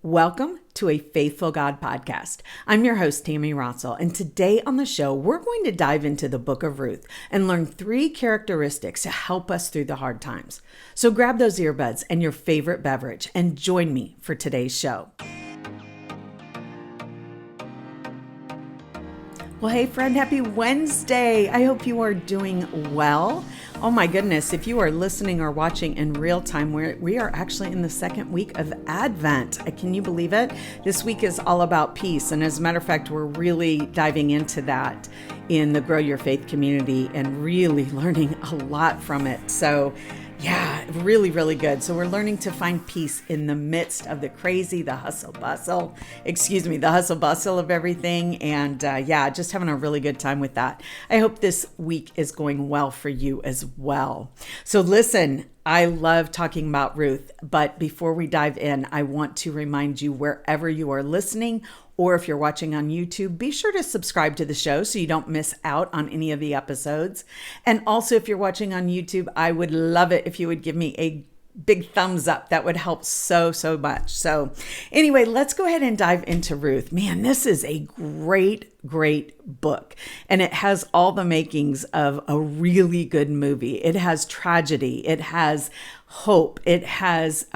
Welcome to a Faithful God podcast. I'm your host, Tammy Rossell, and today on the show, we're going to dive into the book of Ruth and learn 3 characteristics to help us through the hard times. So grab those earbuds and your favorite beverage and join me for today's show. Well, hey friend, happy Wednesday. I hope you are doing well. Oh my goodness, if you are listening or watching in real time, we are actually in the second week of Advent. Can you believe it? This week is all about peace. And as a matter of fact, we're really diving into that in the Grow Your Faith community and really learning a lot from it. So yeah, really, really good. So we're learning to find peace in the midst of the crazy, the hustle bustle of everything. And just having a really good time with that. I hope this week is going well for you as well. So listen, I love talking about Ruth, but before we dive in, I want to remind you wherever you are listening, or if you're watching on YouTube, be sure to subscribe to the show so you don't miss out on any of the episodes. And also, if you're watching on YouTube, I would love it if you would give me a big thumbs up. That would help so much. So anyway, let's go ahead and dive into Ruth. Man, this is a great book. And it has all the makings of a really good movie. It has tragedy. It has hope. It has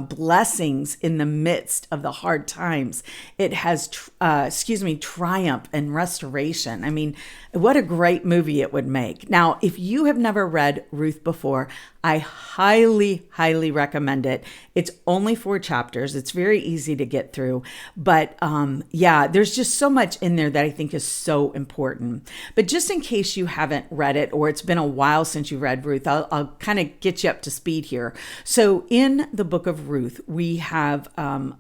blessings in the midst of the hard times. It has, triumph and restoration. I mean, what a great movie it would make. Now, if you have never read Ruth before, I highly recommend it. It's only 4 chapters. It's very easy to get through. But there's just so much in there that I think is so important. But just in case you haven't read it, or it's been a while since you read Ruth, I'll kind of get you up to speed here. So in the book of Ruth, we have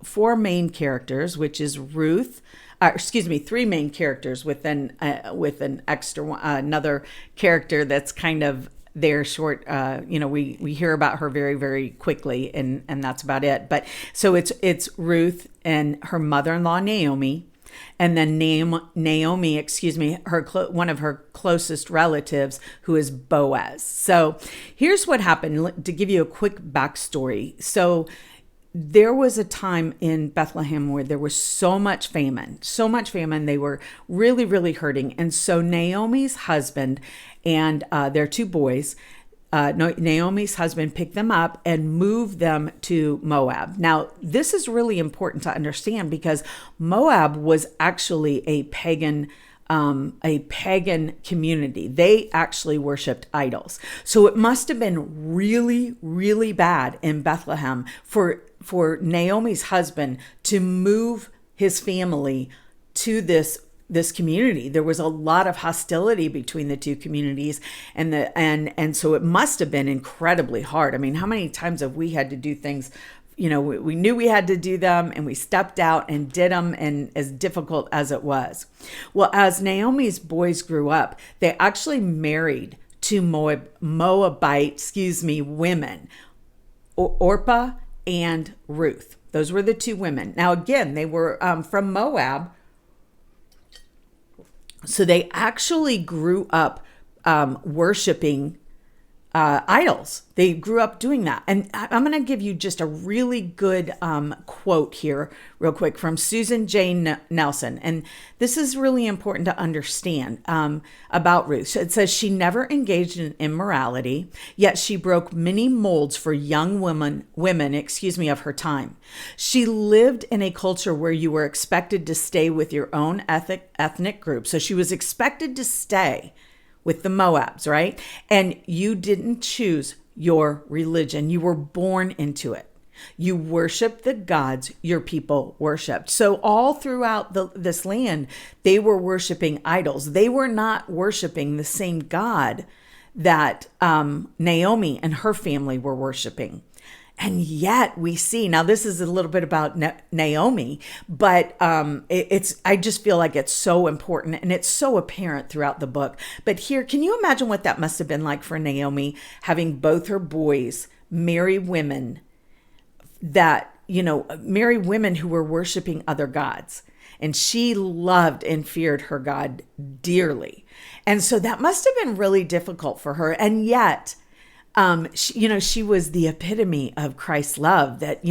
4 main characters, which is Ruth, 3 main characters with an extra one, another character that's kind of there short. We hear about her very one and that's about it. But so it's Ruth and her mother-in-law Naomi, and then Naomi, one of her closest relatives, who is Boaz. So here's what happened, to give you a quick backstory. So there was a time in Bethlehem where there was so much famine. They were really hurting. And so Naomi's husband and their 2 boys, Naomi's husband picked them up and moved them to Moab. Now, this is really important to understand because Moab was actually a pagan community. They actually worshiped idols. So it must have been really bad in Bethlehem for Naomi's husband to move his family to this community. There was a lot of hostility between the 2 communities, and so it must have been incredibly hard. I mean, how many times have we had to do things, we knew we had to do them and we stepped out and did them, and as difficult as it was. Well, as Naomi's boys grew up, they actually married 2 Moabite women, Orpah and Ruth. Those were the 2 women. Now, again, they were from Moab. So they actually grew up worshiping idols. They grew up doing that. And I'm going to give you just a really good quote here real quick from Susan J. Nelson. And this is really important to understand about Ruth. So it says, she never engaged in immorality, yet she broke many molds for young women of her time. She lived in a culture where you were expected to stay with your own ethnic group. So she was expected to stay with the Moabs, right? And you didn't choose your religion. You were born into it. You worshiped the gods your people worshiped. So all throughout this land, they were worshiping idols. They were not worshiping the same God that Naomi and her family were worshiping. And yet we see, now this is a little bit about Naomi, but I just feel like it's so important and it's so apparent throughout the book. But here, can you imagine what that must have been like for Naomi, having both her boys marry women who were worshiping other gods? And she loved and feared her God dearly. And so that must have been really difficult for her. And yet, she was the epitome of Christ's love, that,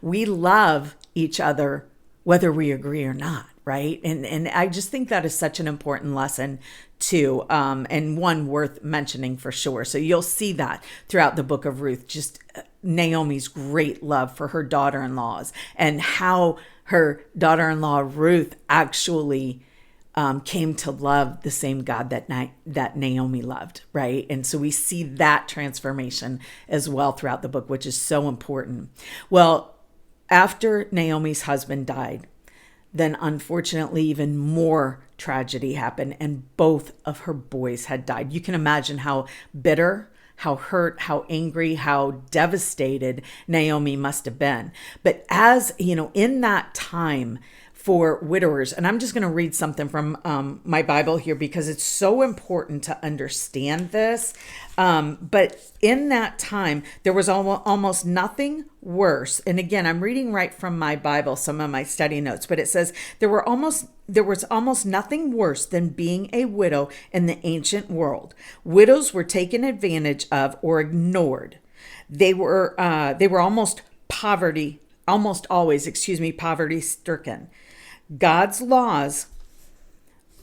we love each other whether we agree or not, right? And I just think that is such an important lesson too, and one worth mentioning for sure. So you'll see that throughout the book of Ruth, just Naomi's great love for her daughter-in-laws and how her daughter-in-law Ruth actually came to love the same God that Naomi loved, right? And so we see that transformation as well throughout the book, which is so important. Well, after Naomi's husband died, then unfortunately even more tragedy happened, and both of her boys had died. You can imagine how bitter, how hurt, how angry, how devastated Naomi must have been. But as you know, in that time for widowers, and I'm just going to read something from my Bible here because it's so important to understand this. But in that time, there was almost nothing worse. And again, I'm reading right from my Bible, some of my study notes, but it says there was almost nothing worse than being a widow in the ancient world. Widows were taken advantage of or ignored. They were almost always poverty stricken. God's laws,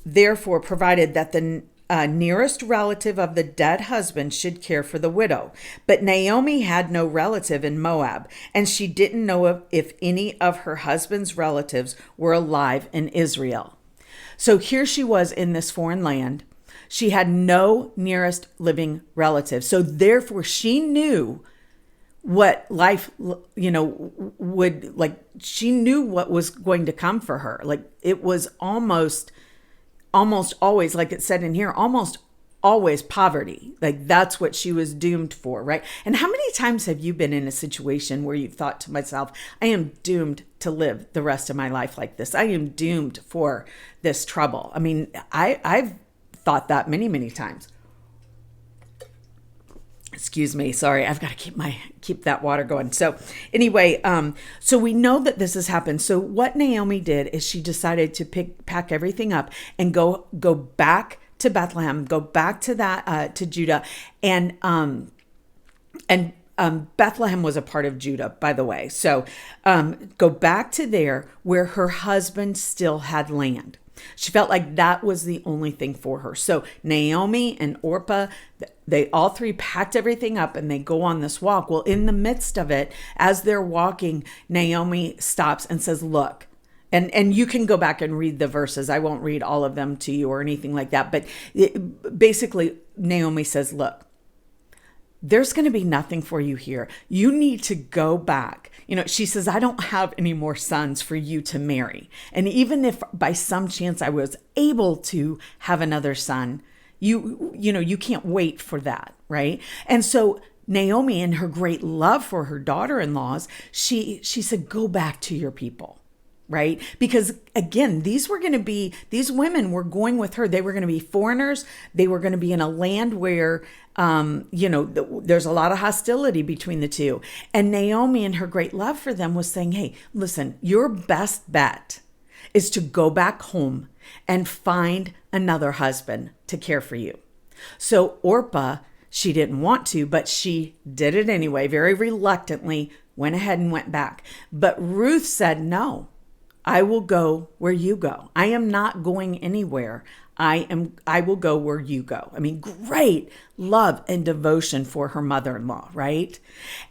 therefore, provided that the nearest relative of the dead husband should care for the widow. But Naomi had no relative in Moab, and she didn't know if any of her husband's relatives were alive in Israel. So here she was in this foreign land. She had no nearest living relative. So therefore, she knew what life, would like. She knew what was going to come for her. Like it was almost always, like it said in here, almost always poverty. Like that's what she was doomed for, right? And how many times have you been in a situation where you've thought to myself, I am doomed to live the rest of my life like this. I am doomed for this trouble. I mean, I've thought that many, many times. Excuse me. Sorry. I've got to keep that water going. So anyway, so we know that this has happened. So what Naomi did is she decided to pack everything up and go back to Bethlehem, go back to to Judah. And Bethlehem was a part of Judah, by the way. So go back to there where her husband still had land. She felt like that was the only thing for her. So Naomi and Orpah, they all three packed everything up and they go on this walk. Well, in the midst of it, as they're walking, Naomi stops and says, look, and you can go back and read the verses. I won't read all of them to you or anything like that. But basically, Naomi says, look, there's going to be nothing for you here. You need to go back. She says, I don't have any more sons for you to marry. And even if by some chance I was able to have another son, you can't wait for that, right? And so Naomi, in her great love for her daughter-in-laws, she said, go back to your people. Right? Because again, these women were going with her. They were going to be foreigners. They were going to be in a land where, there's a lot of hostility between the two. And Naomi, in her great love for them, was saying, hey, listen, your best bet is to go back home and find another husband to care for you. So Orpah, she didn't want to, but she did it anyway, very reluctantly, went ahead and went back. But Ruth said, no. I will go where you go. I am not going anywhere. I will go where you go. I mean, great love and devotion for her mother-in-law, right?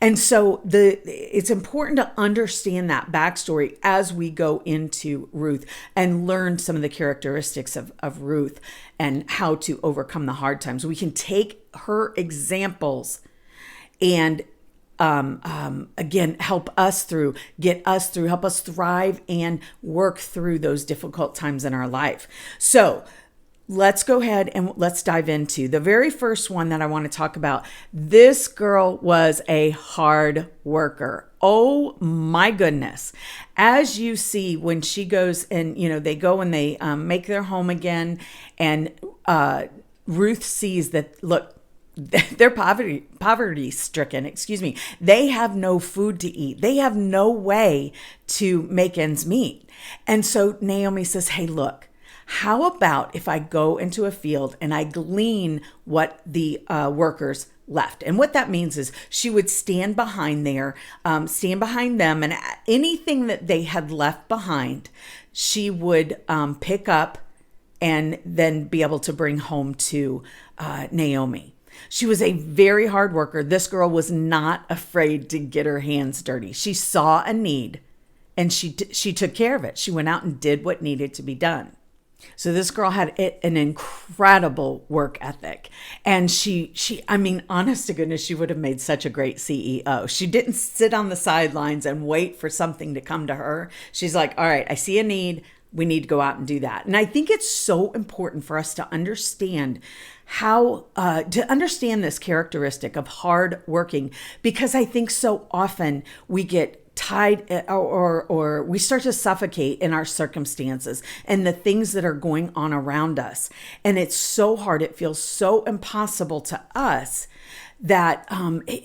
And so it's important to understand that backstory as we go into Ruth and learn some of the characteristics of Ruth and how to overcome the hard times. We can take her examples and again, help us thrive and work through those difficult times in our life. So let's go ahead and let's dive into the very first one that I want to talk about. This girl was a hard worker. Oh my goodness. As you see, when she goes and, they go and they make their home again, and Ruth sees that, look, they're poverty stricken, They have no food to eat. They have no way to make ends meet. And so Naomi says, hey, look, How about if I go into a field and I glean what the workers left? And what that means is she would stand behind them, and anything that they had left behind, she would pick up and then be able to bring home to Naomi. She was a very hard worker. This girl was not afraid to get her hands dirty. She saw a need and she took care of it. She went out and did what needed to be done. So this girl had an incredible work ethic. And I mean, honest to goodness, she would have made such a great CEO. She didn't sit on the sidelines and wait for something to come to her. She's like, all right, I see a need. We need to go out and do that. And I think it's so important for us to understand to understand this characteristic of hard working, because I think so often we get tied or we start to suffocate in our circumstances and the things that are going on around us. And it's so hard. It feels so impossible to us that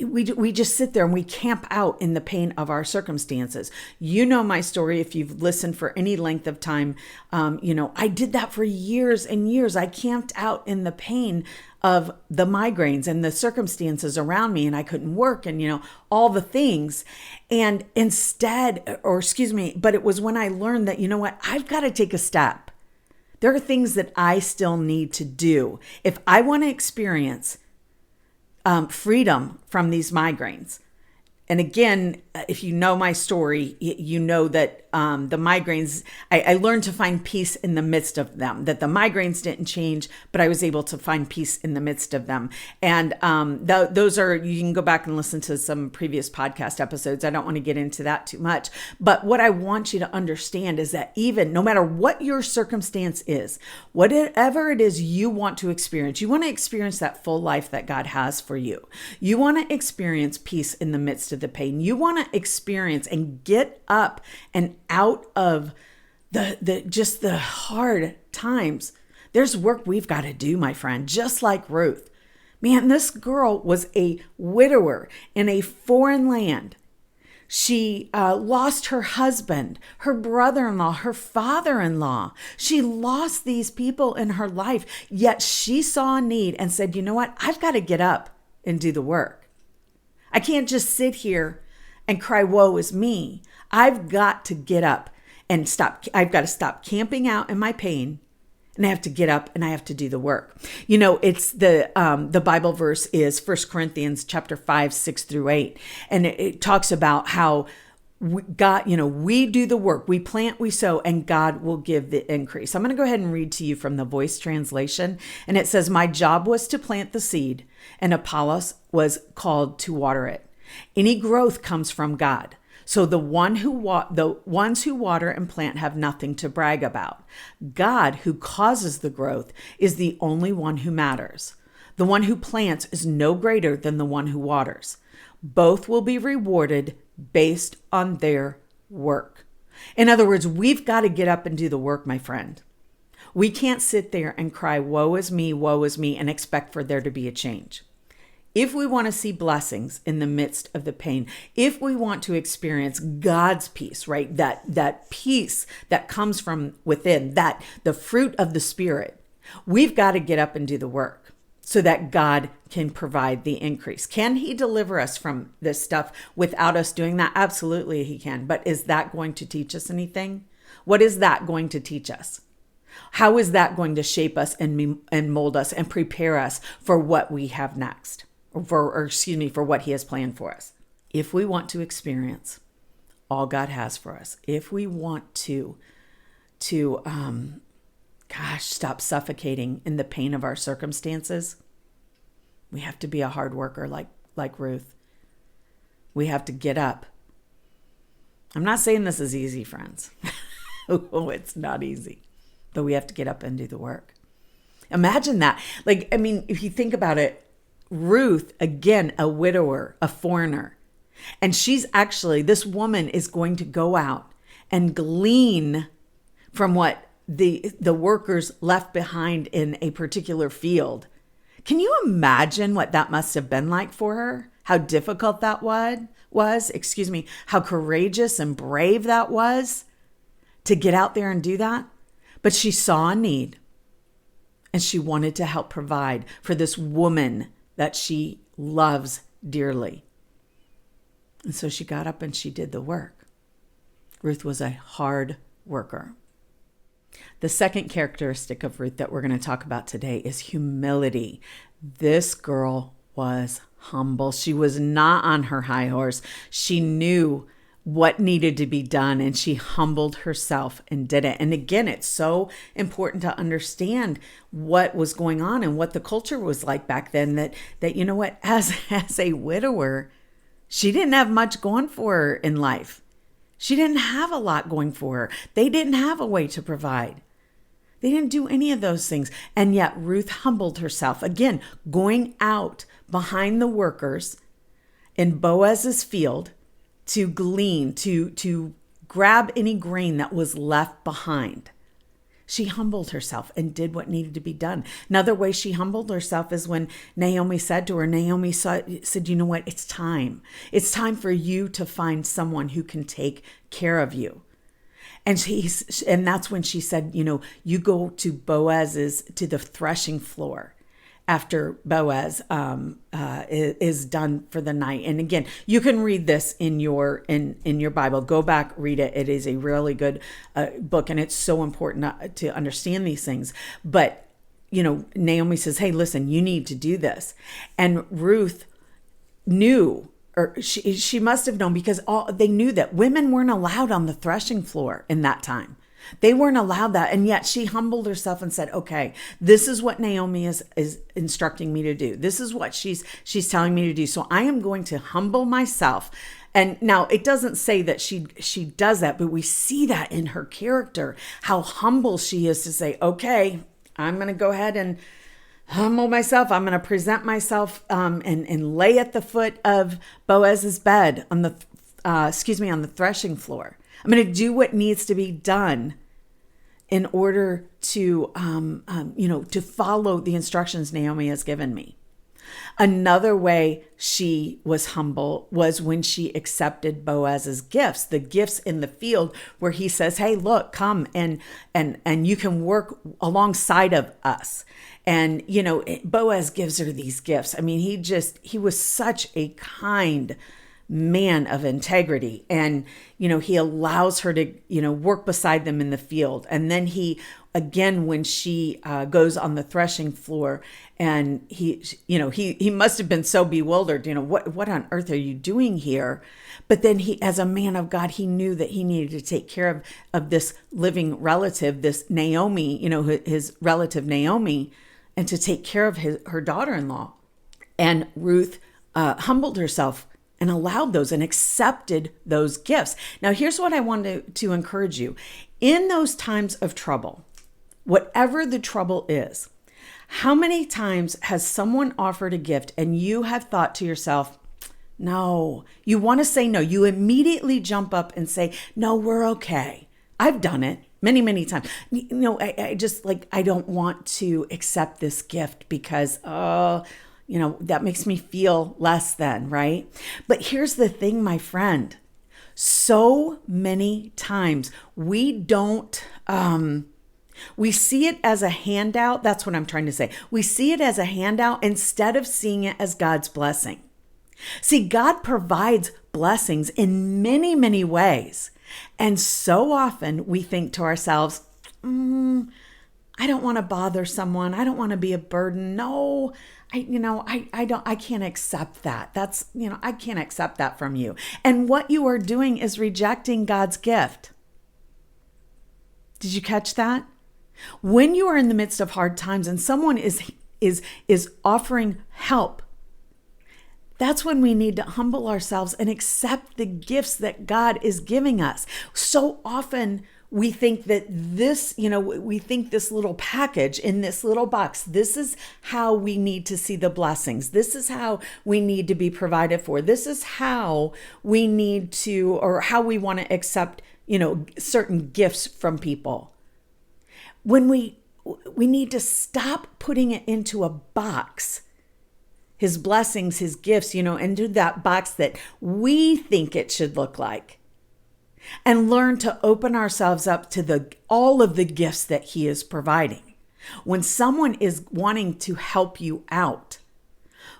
we just sit there and we camp out in the pain of our circumstances. You know my story if you've listened for any length of time. I did that for years and years. I camped out in the pain of the migraines and the circumstances around me, and I couldn't work and, all the things. And but it was when I learned that, I've got to take a step. There are things that I still need to do if I want to experience freedom from these migraines. And again, if you know my story, you know that the migraines, I learned to find peace in the midst of them, that the migraines didn't change, but I was able to find peace in the midst of them. And those are, you can go back and listen to some previous podcast episodes. I don't want to get into that too much. But what I want you to understand is that even no matter what your circumstance is, whatever it is you want to experience, you want to experience that full life that God has for you. You want to experience peace in the midst of the pain. You want to experience and get up and out of the hard times. There's work we've got to do, my friend, just like Ruth. Man, this girl was a widower in a foreign land. She lost her husband, her brother-in-law, her father-in-law. She lost these people in her life, yet she saw a need and said, you know what? I've got to get up and do the work. I can't just sit here and cry, woe is me. I've got to get up and stop. I've got to stop camping out in my pain, and I have to get up and I have to do the work. It's the Bible verse is 1 Corinthians chapter 5, 6 through 8. And it talks about how we do the work, we plant, we sow, and God will give the increase. I'm going to go ahead and read to you from the Voice translation. And it says, my job was to plant the seed, and Apollos was called to water it. Any growth comes from God. So the ones who water and plant have nothing to brag about. God, who causes the growth, is the only one who matters. The one who plants is no greater than the one who waters. Both will be rewarded based on their work. In other words, we've got to get up and do the work, my friend. We can't sit there and cry, woe is me, and expect for there to be a change. If we want to see blessings in the midst of the pain, if we want to experience God's peace, right? That peace that comes from within, that the fruit of the Spirit, we've got to get up and do the work so that God can provide the increase. Can He deliver us from this stuff without us doing that? Absolutely He can. But is that going to teach us anything? What is that going to teach us? How is that going to shape us and mold us and prepare us for what we have next? For what He has planned for us. If we want to experience all God has for us, if we want to stop suffocating in the pain of our circumstances, we have to be a hard worker like Ruth. We have to get up. I'm not saying this is easy, friends. Oh, it's not easy. But we have to get up and do the work. Imagine that. If you think about it, Ruth, again, a widower, a foreigner. And this woman is going to go out and glean from what the workers left behind in a particular field. Can you imagine what that must have been like for her? How difficult that was? How courageous and brave that was to get out there and do that? But she saw a need and she wanted to help provide for this woman that she loves dearly. And so she got up and she did the work. Ruth was a hard worker. The second characteristic of Ruth that we're going to talk about today is humility. This girl was humble. She was not on her high horse. She knew what needed to be done and she humbled herself and did it. And again, it's so important to understand what was going on and what the culture was like back then that you know what, as a widower, she didn't have much going for her in life. She didn't have a lot going for her. They didn't have a way to provide. They didn't do any of those things. And yet Ruth humbled herself. Again, going out behind the workers in Boaz's field to glean, to grab any grain that was left behind. She humbled herself and did what needed to be done. Another way she humbled herself is when Naomi said to her, Naomi said, you know what, it's time. It's time for you to find someone who can take care of you. And that's when she said, you know, you go to to the threshing floor after Boaz is done for the night. And again, you can read this in your Bible. Go back, read it. It is a really good book, and it's so important to understand these things. But you know, Naomi says, "Hey, listen, you need to do this," and Ruth knew. Or she must have known because they knew that women weren't allowed on the threshing floor in that time. They weren't allowed that. And yet she humbled herself and said, okay, this is what Naomi is instructing me to do. This is what she's telling me to do. So I am going to humble myself. And now it doesn't say that she does that, but we see that in her character, how humble she is to say, okay, I'm going to go ahead and humble myself. I'm going to present myself and lay at the foot of Boaz's bed on the threshing floor. I'm going to do what needs to be done in order to, to follow the instructions Naomi has given me. Another way she was humble was when she accepted Boaz's gifts, the gifts in the field where he says, hey, look, come and you can work alongside of us. And, you know, Boaz gives her these gifts. I mean, he was such a kind man of integrity. And, you know, he allows her to, work beside them in the field. And then when she goes on the threshing floor and he must have been so bewildered, what on earth are you doing here? But then as a man of God, he knew that he needed to take care of this living relative, this Naomi, his relative Naomi, and to take care of her daughter-in-law. And Ruth humbled herself and allowed those and accepted those gifts. Now, here's what I want to encourage you. In those times of trouble, whatever the trouble is, how many times has someone offered a gift and you have thought to yourself, no, you want to say no. You immediately jump up and say, no, we're okay. I've done it many, many times. I don't want to accept this gift because, that makes me feel less than, right? But here's the thing, my friend. So many times we don't, we see it as a handout. That's what I'm trying to say. We see it as a handout instead of seeing it as God's blessing. See, God provides blessings in many, many ways. And so often we think to ourselves, I don't want to bother someone. I don't want to be a burden. No, I can't accept that. I can't accept that from you. And what you are doing is rejecting God's gift. Did you catch that? When you are in the midst of hard times and someone is offering help, that's when we need to humble ourselves and accept the gifts that God is giving us. So often we think that this little package in this little box, this is how we need to see the blessings. This is how we need to be provided for. This is how we need to, or how we want to accept, certain gifts from people. When we need to stop putting it into a box, his blessings, his gifts, into that box that we think it should look like. and learn to open ourselves up to all of the gifts that he is providing. When someone is wanting to help you out,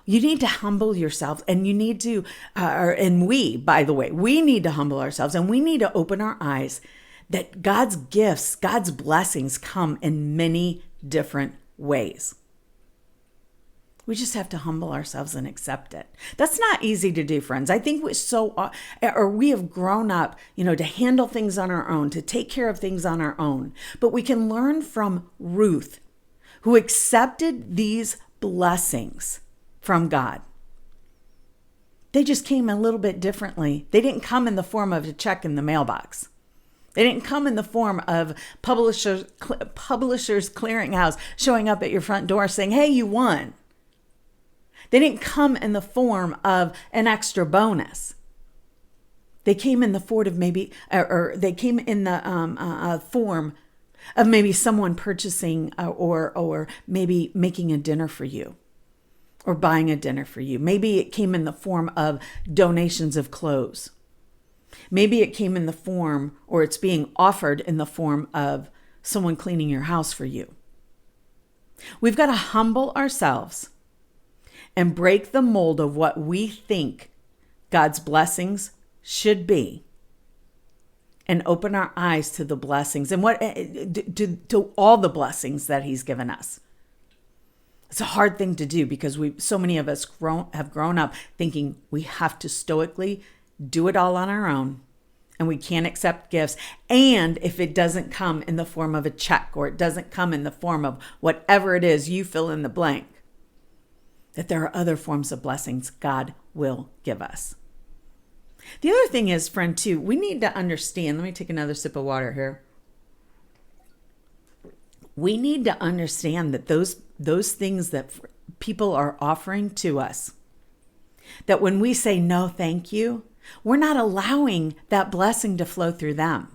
you need to humble yourself, and you need to, and we, by the way, we need to humble ourselves, and we need to open our eyes that God's gifts, God's blessings come in many different ways. We just have to humble ourselves and accept it. That's not easy to do, friends. I think we have grown up, to handle things on our own, to take care of things on our own. But we can learn from Ruth, who accepted these blessings from God. They just came a little bit differently. They didn't come in the form of a check in the mailbox. They didn't come in the form of Publishers Clearinghouse showing up at your front door saying, hey, you won. They didn't come in the form of an extra bonus. They came in the form of form of maybe someone purchasing or maybe making a dinner for you or buying a dinner for you. Maybe it came in the form of donations of clothes. Maybe it came in the form, or it's being offered in the form of someone cleaning your house for you. We've got to humble ourselves and break the mold of what we think God's blessings should be, and open our eyes to the blessings and to all the blessings that he's given us. It's a hard thing to do because so many of us have grown up thinking we have to stoically do it all on our own, and we can't accept gifts. And if it doesn't come in the form of a check, or it doesn't come in the form of whatever it is, you fill in the blank, that there are other forms of blessings God will give us. The other thing is, friend, too, we need to understand, let me take another sip of water here. We need to understand that those things that people are offering to us, that when we say no, thank you, we're not allowing that blessing to flow through them.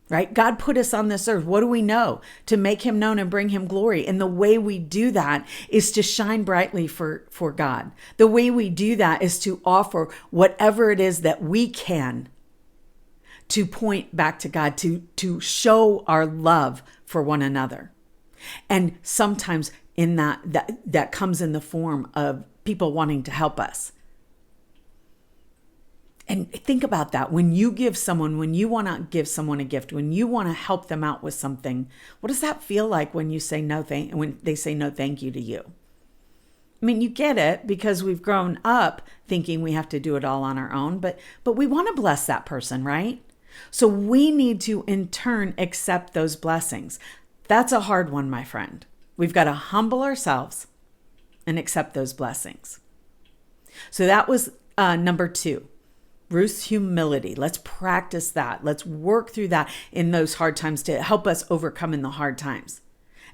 Right? God put us on this earth. What do we know? To make him known and bring him glory. And the way we do that is to shine brightly for God. The way we do that is to offer whatever it is that we can to point back to God, to show our love for one another. And sometimes in that comes in the form of people wanting to help us. And think about that. When you want to give someone a gift, when you want to help them out with something, what does that feel like when you say when they say no thank you to you? I mean, you get it because we've grown up thinking we have to do it all on our own, but we want to bless that person, right? So we need to in turn accept those blessings. That's a hard one, my friend. We've got to humble ourselves and accept those blessings. So that was number 2. Ruth's humility. Let's practice that. Let's work through that in those hard times to help us overcome in the hard times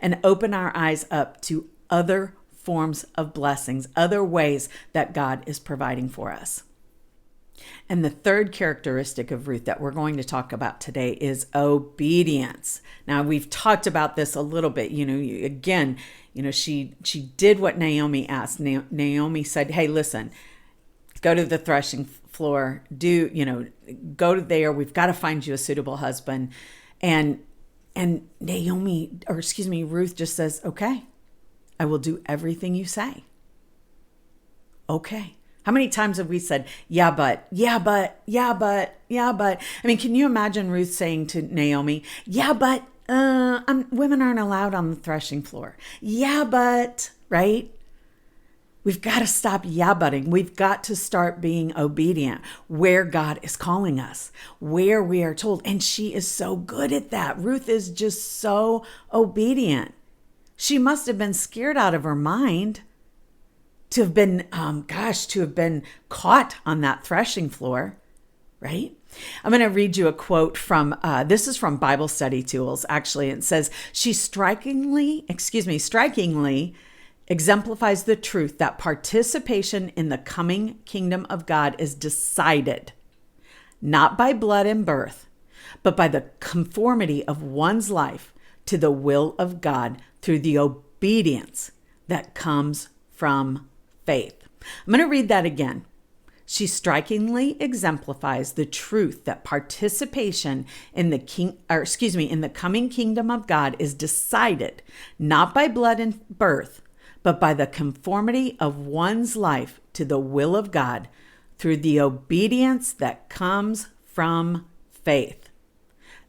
and open our eyes up to other forms of blessings, other ways that God is providing for us. And the third characteristic of Ruth that we're going to talk about today is obedience. Now, we've talked about this a little bit. She did what Naomi asked. Naomi said, hey, listen, go to the threshing floor, go to there. We've got to find you a suitable husband. And Ruth just says, okay, I will do everything you say. Okay. How many times have we said, yeah, but. I mean, can you imagine Ruth saying to Naomi, yeah, but women aren't allowed on the threshing floor. Yeah, but, right? We've got to stop yeah-butting. We've got to start being obedient where God is calling us, where we are told. And she is so good at that. Ruth is just so obedient. She must have been scared out of her mind to have been, caught on that threshing floor, right? I'm going to read you a quote from, this is from Bible Study Tools, actually. It says, she strikingly exemplifies the truth that participation in the coming kingdom of God is decided, not by blood and birth, but by the conformity of one's life to the will of God through the obedience that comes from faith. I'm going to read that again. She strikingly exemplifies the truth that participation in the coming kingdom of God is decided not by blood and birth, but by the conformity of one's life to the will of God through the obedience that comes from faith.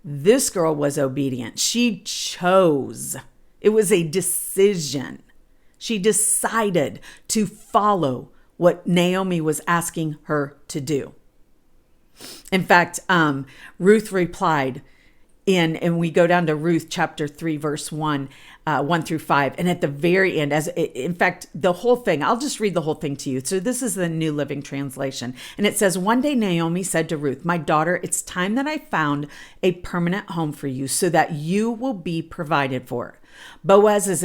This girl was obedient. She chose. It was a decision. She decided to follow what Naomi was asking her to do. In fact, Ruth replied and we go down to Ruth chapter 3, verse 1 through 5. And at the very end, in fact, the whole thing, I'll just read the whole thing to you. So this is the New Living Translation. And it says, "One day Naomi said to Ruth, 'My daughter, it's time that I found a permanent home for you so that you will be provided for.' Boaz is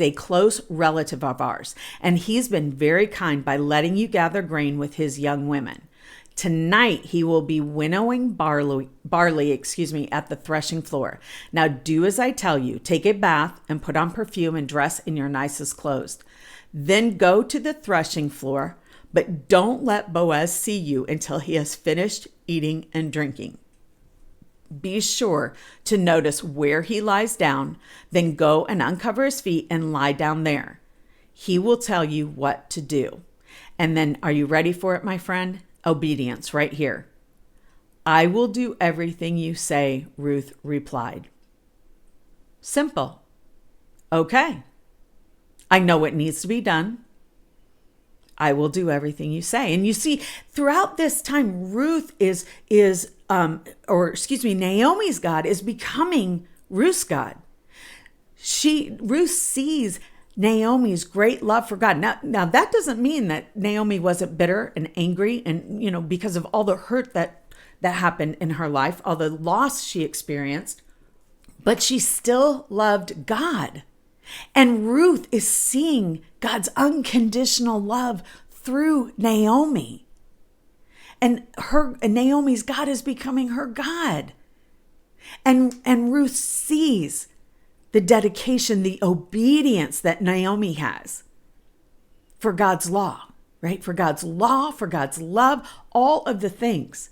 a close relative of ours, and he's been very kind by letting you gather grain with his young women. Tonight he will be winnowing barley, at the threshing floor. Now do as I tell you. Take a bath and put on perfume and dress in your nicest clothes. Then go to the threshing floor, but don't let Boaz see you until he has finished eating and drinking. Be sure to notice where he lies down, then go and uncover his feet and lie down there. He will tell you what to do." And then, are you ready for it, my friend? Obedience right here. "I will do everything you say," Ruth replied. Simple. Okay. I know what needs to be done. I will do everything you say. And you see, throughout this time, Naomi's God is becoming Ruth's God. Ruth sees Naomi's great love for God. Now that doesn't mean that Naomi wasn't bitter and angry and, because of all the hurt that happened in her life, all the loss she experienced, but she still loved God. And Ruth is seeing God's unconditional love through Naomi. And Naomi's God is becoming her God. And Ruth sees the dedication, the obedience that Naomi has for God's law, right? For God's law, for God's love, all of the things.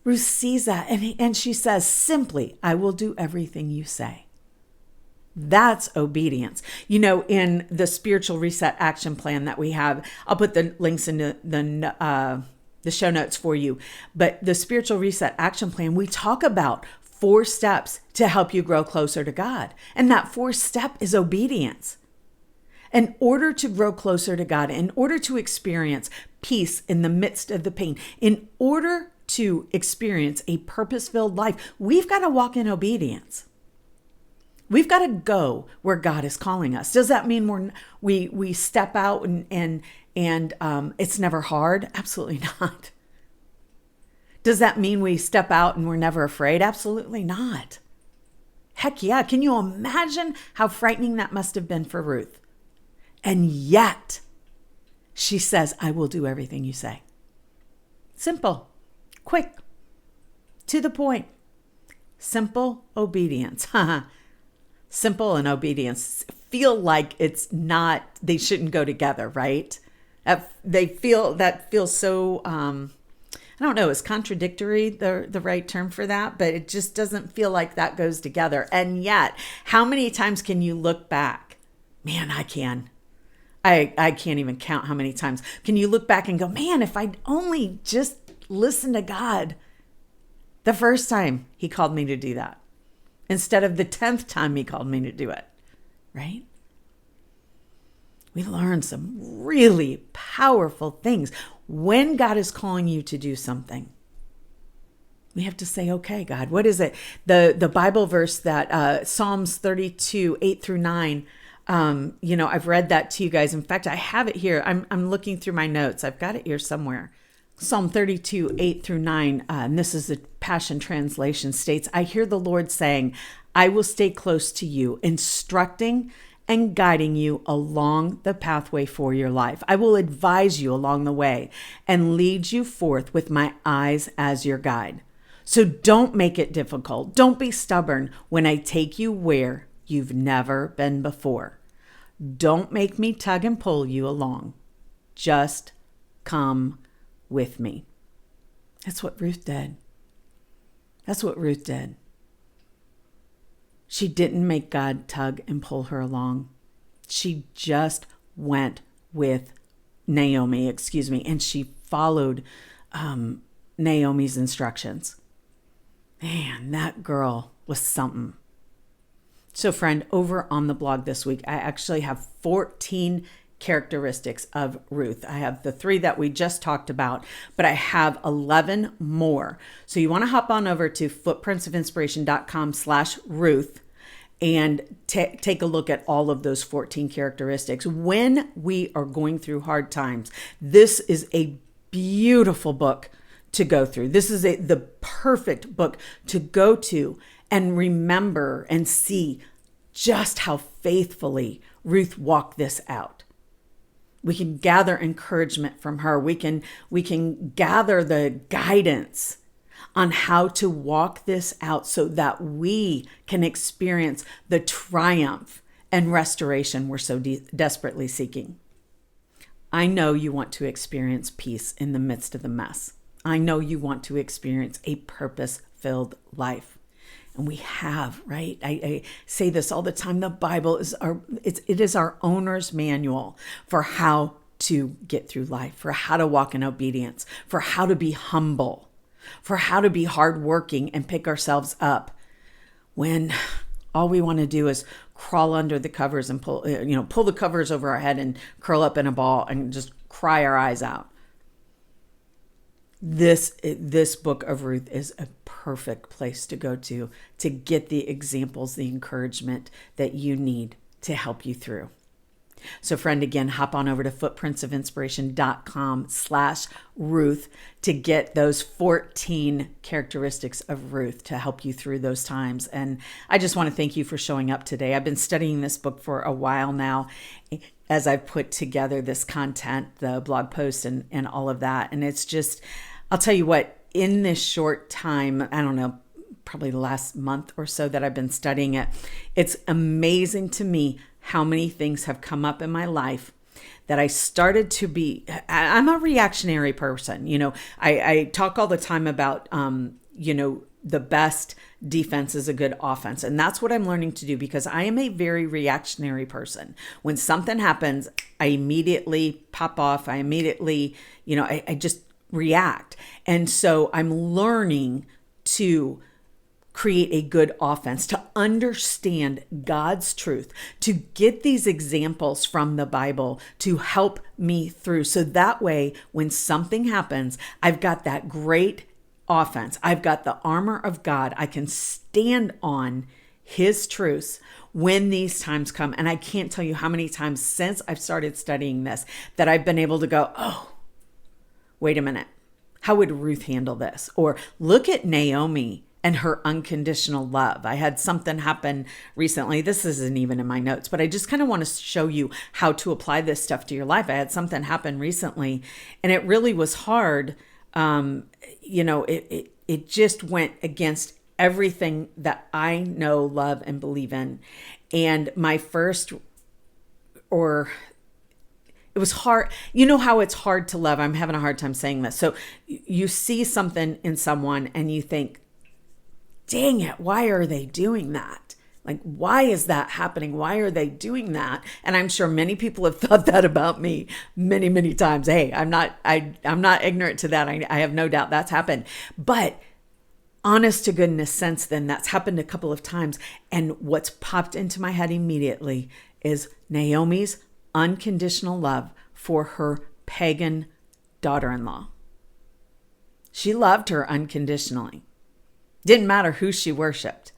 Ruth sees that and she says simply, "I will do everything you say." That's obedience. In the spiritual reset action plan that we have, I'll put the links in the show notes for you. But the spiritual reset action plan, we talk about 4 steps to help you grow closer to God. And that 4th step is obedience. In order to grow closer to God, in order to experience peace in the midst of the pain, in order to experience a purpose-filled life, we've got to walk in obedience. We've got to go where God is calling us. Does that mean we step out and it's never hard? Absolutely not. Does that mean we step out and we're never afraid? Absolutely not. Heck yeah. Can you imagine how frightening that must have been for Ruth? And yet, she says, "I will do everything you say." Simple, quick, to the point. Simple obedience. Simple and obedience feel like they shouldn't go together, right? That feels so, I don't know, is contradictory the right term for that? But it just doesn't feel like that goes together. And yet, how many times can you look back? Man, I can. I can't even count how many times. Can you look back and go, man, if I'd only just listened to God the first time he called me to do that, instead of the 10th time he called me to do it, right? We learn some really powerful things. When God is calling you to do something, we have to say, okay, God, what is it? The Bible verse that Psalms 32, 8 through 9, I've read that to you guys. In fact, I have it here. I'm looking through my notes. I've got it here somewhere. Psalm 32, 8 through 9, and this is the Passion Translation, states, "I hear the Lord saying, I will stay close to you, instructing and guiding you along the pathway for your life. I will advise you along the way and lead you forth with my eyes as your guide. So don't make it difficult. Don't be stubborn when I take you where you've never been before. Don't make me tug and pull you along. just come with me. That's what Ruth did. That's what Ruth did. She didn't make God tug and pull her along. She just went with Naomi, and she followed Naomi's instructions. Man, that girl was something. So friend, over on the blog this week, I actually have 14 characteristics of Ruth. I have the 3 that we just talked about, but I have 11 more. So you want to hop on over to footprintsofinspiration.com/Ruth and take a look at all of those 14 characteristics. When we are going through hard times, this is a beautiful book to go through. This is the perfect book to go to and remember and see just how faithfully Ruth walked this out. We can gather encouragement from her. We can gather the guidance on how to walk this out so that we can experience the triumph and restoration we're so desperately seeking. I know you want to experience peace in the midst of the mess. I know you want to experience a purpose-filled life. And we have, right? I say this all the time. The Bible is it is our owner's manual for how to get through life, for how to walk in obedience, for how to be humble, for how to be hardworking and pick ourselves up when all we want to do is crawl under the covers and pull the covers over our head and curl up in a ball and just cry our eyes out. This book of Ruth is a perfect place to go to get the examples, the encouragement that you need to help you through. So friend, again, hop on over to footprintsofinspiration.com/Ruth to get those 14 characteristics of Ruth to help you through those times. And I just want to thank you for showing up today. I've been studying this book for a while now as I've put together this content, the blog post and all of that. And it's just, I'll tell you what, in this short time, I don't know, probably the last month or so that I've been studying it, it's amazing to me how many things have come up in my life that I started to be. I'm a reactionary person. I talk all the time about, the best defense is a good offense. And that's what I'm learning to do because I am a very reactionary person. When something happens, I immediately pop off. I immediately, I just react. And so I'm learning to create a good offense, to understand God's truth, to get these examples from the Bible to help me through. So that way, when something happens, I've got that great offense. I've got the armor of God. I can stand on His truths when these times come. And I can't tell you how many times since I've started studying this that I've been able to go, oh, wait a minute. How would Ruth handle this? Or look at Naomi and her unconditional love. I had something happen recently. This isn't even in my notes, but I just kind of want to show you how to apply this stuff to your life. I had something happen recently and it really was hard. It just went against everything that I know, love, and believe in. And it was hard. You know how it's hard to love. I'm having a hard time saying this. So you see something in someone and you think, dang it, why are they doing that? Like, why is that happening? Why are they doing that? And I'm sure many people have thought that about me many, many times. Hey, I'm not ignorant to that. I have no doubt that's happened. But honest to goodness sense, then that's happened a couple of times. And what's popped into my head immediately is Naomi's unconditional love for her pagan daughter-in-law. She loved her unconditionally. Didn't matter who she worshiped.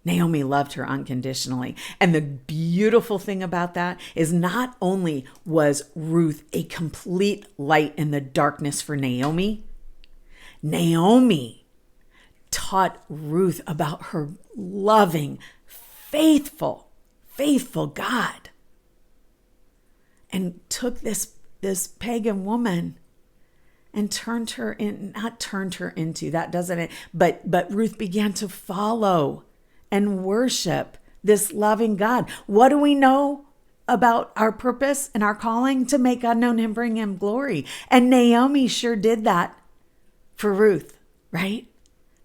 Naomi loved her unconditionally. And the beautiful thing about that is not only was Ruth a complete light in the darkness for Naomi, Naomi taught Ruth about her loving, faithful God. And took this pagan woman and not turned her into, that doesn't it, but Ruth began to follow and worship this loving God. What do we know about our purpose and our calling to make God known and bring him glory. And Naomi sure did that for Ruth, right?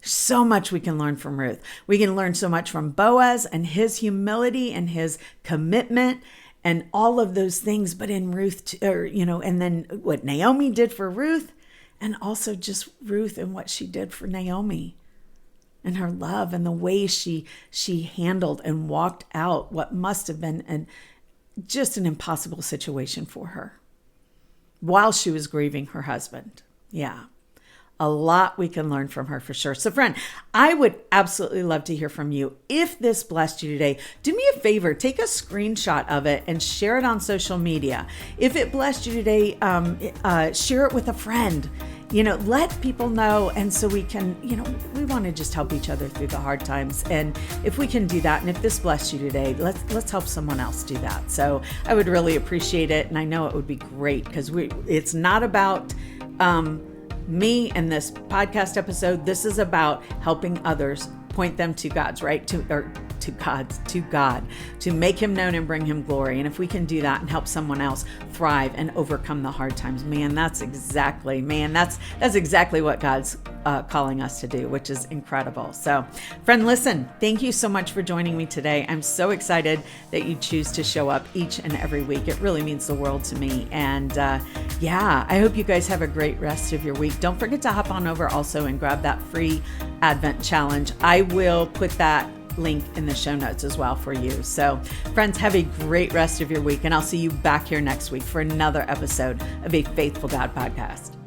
So much we can learn from Ruth. We can learn so much from Boaz and his humility and his commitment and all of those things. But in Ruth, and then what Naomi did for Ruth, and also just Ruth and what she did for Naomi and her love and the way she handled and walked out what must have been just an impossible situation for her while she was grieving her husband. Yeah. A lot we can learn from her for sure. So friend, I would absolutely love to hear from you. If this blessed you today, do me a favor, take a screenshot of it and share it on social media. If it blessed you today, share it with a friend. Let people know. And so we can, we want to just help each other through the hard times. And if we can do that, and if this blessed you today, let's help someone else do that. So I would really appreciate it. And I know it would be great because it's not about, me and this podcast episode. This is about helping others point them to God's right to God, to make him known and bring him glory. And if we can do that and help someone else thrive and overcome the hard times, that's exactly what God's calling us to do, which is incredible. So friend, listen, thank you so much for joining me today. I'm so excited that you choose to show up each and every week. It really means the world to me. And I hope you guys have a great rest of your week. Don't forget to hop on over also and grab that free Advent challenge. I will put that link in the show notes as well for you. So friends, have a great rest of your week, and I'll see you back here next week for another episode of a Faithful God podcast.